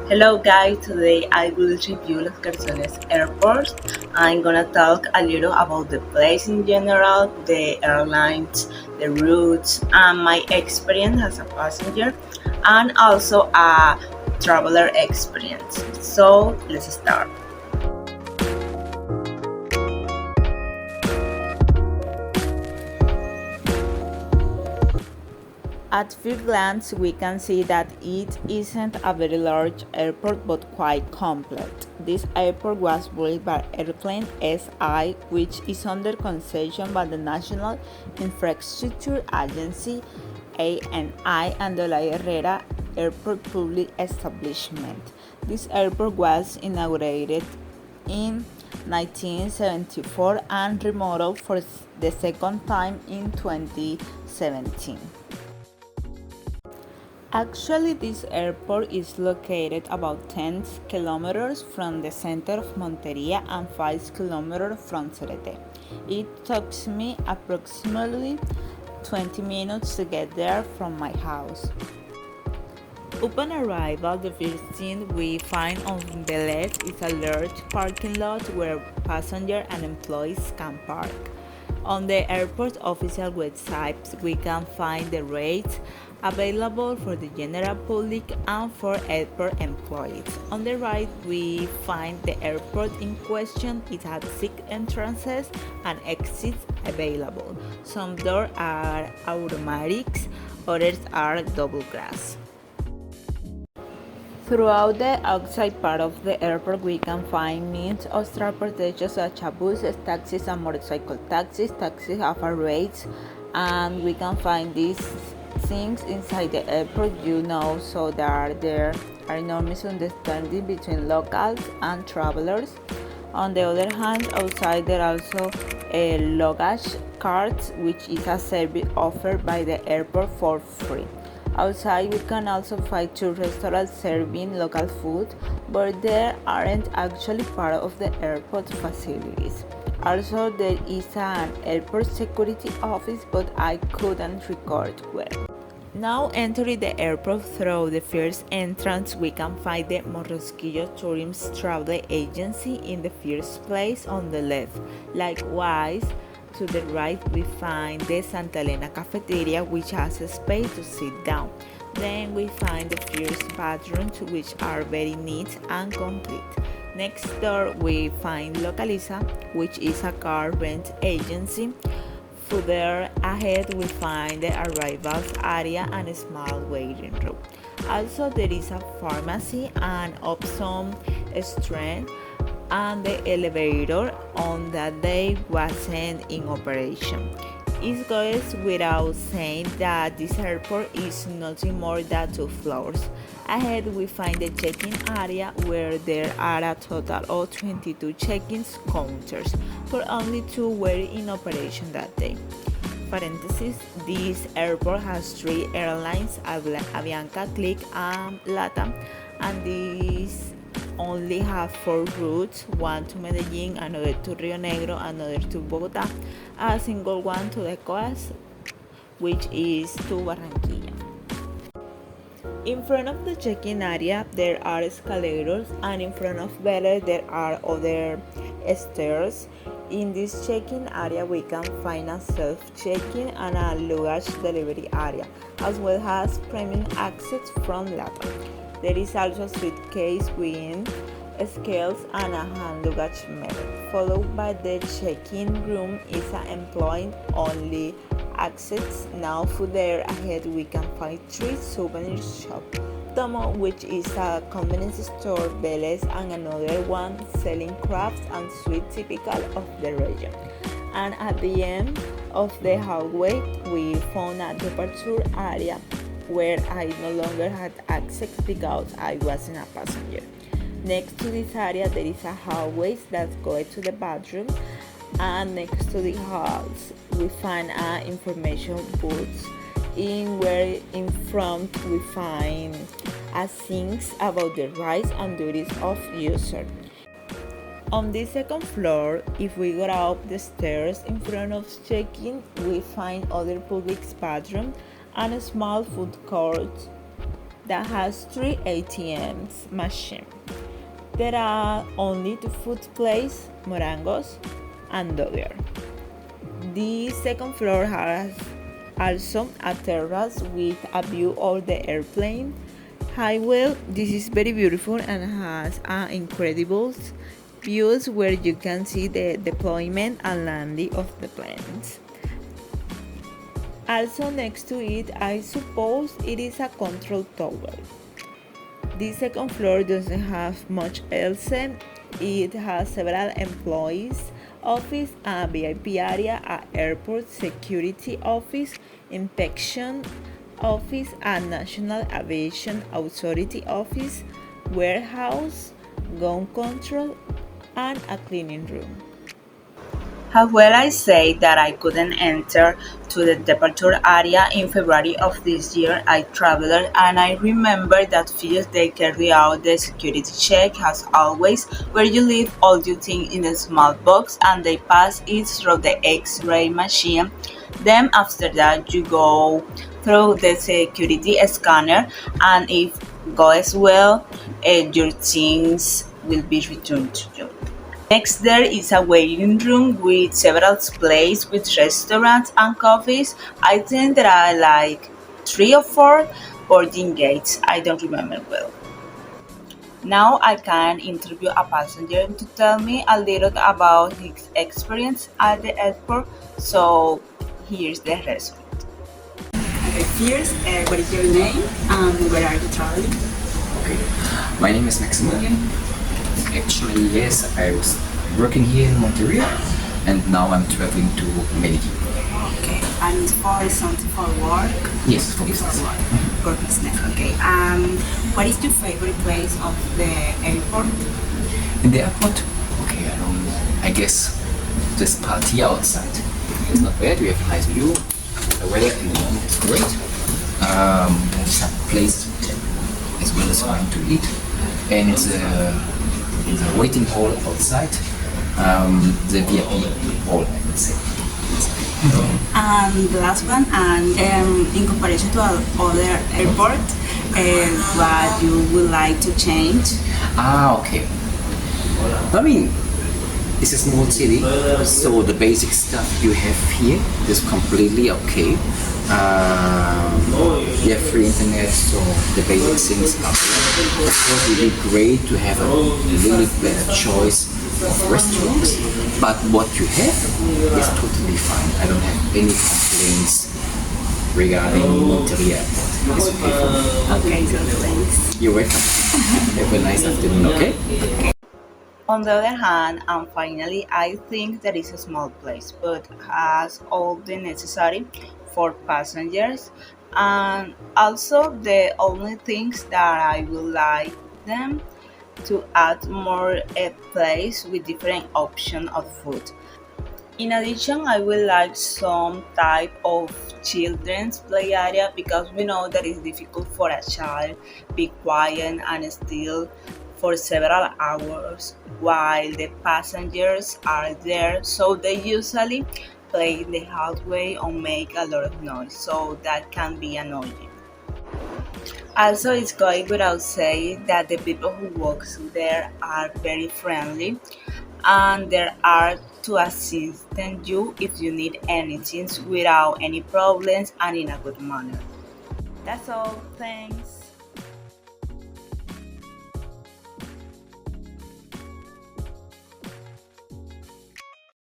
Hello guys, today I will review Los Garzones Airport. I'm gonna talk a little about the place in general, the airlines, the routes, and my experience as a passenger, and also a traveler experience. So let's start. At first glance, we can see that it isn't a very large airport but quite complete. This airport was built by Airplane SI, which is under concession by the National Infrastructure Agency ANI and the La Herrera Airport Public Establishment. This airport was inaugurated in 1974 and remodeled for the second time in 2017. Actually, this airport is located about 10 kilometers from the center of Monteria and 5 kilometers from Cerete. It takes me approximately 20 minutes to get there from my house. Upon arrival, the first thing we find on the left is a large parking lot where passengers and employees can park. On the airport official website, we can find the rates available for the general public and for airport employees. On the right, we find the airport in question. It has 6 entrances and exits available. Some doors are automatics, others are double glass. Throughout the outside part of the airport, we can find means of transportation such as buses, taxis, and motorcycle taxis. Taxis have a rates, and we can find these things inside the airport, so there are enormous understanding between locals and travelers. On the other hand, outside there are also a luggage carts, which is a service offered by the airport for free. Outside, we can also find two restaurants serving local food, but they aren't actually part of the airport facilities. Also, there is an airport security office, but I couldn't record well. Now entering the airport through the first entrance, we can find the Morrosquillo Tourism Travel Agency in the first place on the left. Likewise, to the right, we find the Santa Elena Cafeteria, which has a space to sit down. Then we find the first bathrooms, which are very neat and complete. Next door, we find Localiza, which is a car rent agency. Further ahead, we find the arrivals area and a small waiting room. Also, there is a pharmacy and Opsom strength, and the elevator on that day wasn't in operation. It goes without saying that this airport is nothing more than 2 floors. Ahead we find the check-in area where there are a total of 22 check-in counters, but only 2 were in operation that day. Parenthesis, this airport has 3 airlines, Avianca, Click, and LATAM, and these only have 4 routes, one to Medellin, another to Rio Negro, another to Bogota, a single one to the coast, which is to Barranquilla. In front of the check-in area, there are escalators, and in front of better, there are other stairs. In this check-in area, we can find a self-check-in and a luggage delivery area, as well as premium access from LATAM. There is also a suitcase with scales and a hand luggage method, followed by the check-in room is an employee-only access. Now further ahead we can find 3 Souvenir Shop, Tomo, which is a convenience store, Vélez, and another one selling crafts and sweets typical of the region. And at the end of the hallway we found a departure area where I no longer had access because I wasn't a passenger. Next to this area there is a hallway that goes to the bathroom, and next to the halls we find an information booth in front we find things about the rights and duties of user. On the second floor, if we go up the stairs in front of check-in, we find other public bathrooms and a small food court that has 3 ATMs machine. There are only 2 food places, Morangos and Dogger. The second floor has also a terrace with a view of the airplane. Highway, this is very beautiful and has incredible views where you can see the deployment and landing of the planes. Also next to it, I suppose it is a control tower. The second floor doesn't have much else. It has several employees office, a VIP area, a airport security office, inspection office, a National Aviation Authority office, warehouse, gun control, and a cleaning room. How well I say that I couldn't enter to the departure area in February of this year. I traveled and I remember that first they carry out the security check as always, where you leave all your things in a small box and they pass it through the X-ray machine. Then after that you go through the security scanner, and if goes well, your things will be returned to you. Next there is a waiting room with several places with restaurants and coffees. I think there are like 3 or 4 boarding gates. I don't remember well. Now I can interview a passenger to tell me a little about his experience at the airport. So here's the result. Okay, first, what is your name and where are you traveling? Okay, my name is Maximilian. Actually, yes, I was working here in Monterrey and now I'm traveling to Medellin. Okay, and for something for work? Yes, for business. For business, okay. What is your favorite place of the airport? In the airport? Okay, I guess this party outside. It's not bad, we have a nice view. The weather in the morning is great. Some place as well as fine to eat. And it's a waiting hall outside, the VIP hall, I would say. And the last one, and in comparison to other airport, what you would like to change? Okay. I mean, it's a small city, so the basic stuff you have here is completely okay. You have free internet, so the basic things are there. Of course, it would be great to have a little better choice of restaurants, but what you have is totally fine. I don't have any complaints regarding Monterrey Airport. It's okay for me. Okay, so thanks. You're welcome. Have a nice afternoon, okay? On the other hand, and finally, I think there is a small place, but has all the necessary for passengers. And also, the only things that I would like them to add more a place with different option of food. In addition, I would like some type of children's play area because we know that it's difficult for a child be quiet and still for several hours while the passengers are there, so they usually play in the hallway or make a lot of noise, so that can be annoying. Also, it's going without saying that the people who work there are very friendly and there are to assist you if you need anything without any problems and in a good manner. That's all. Thanks.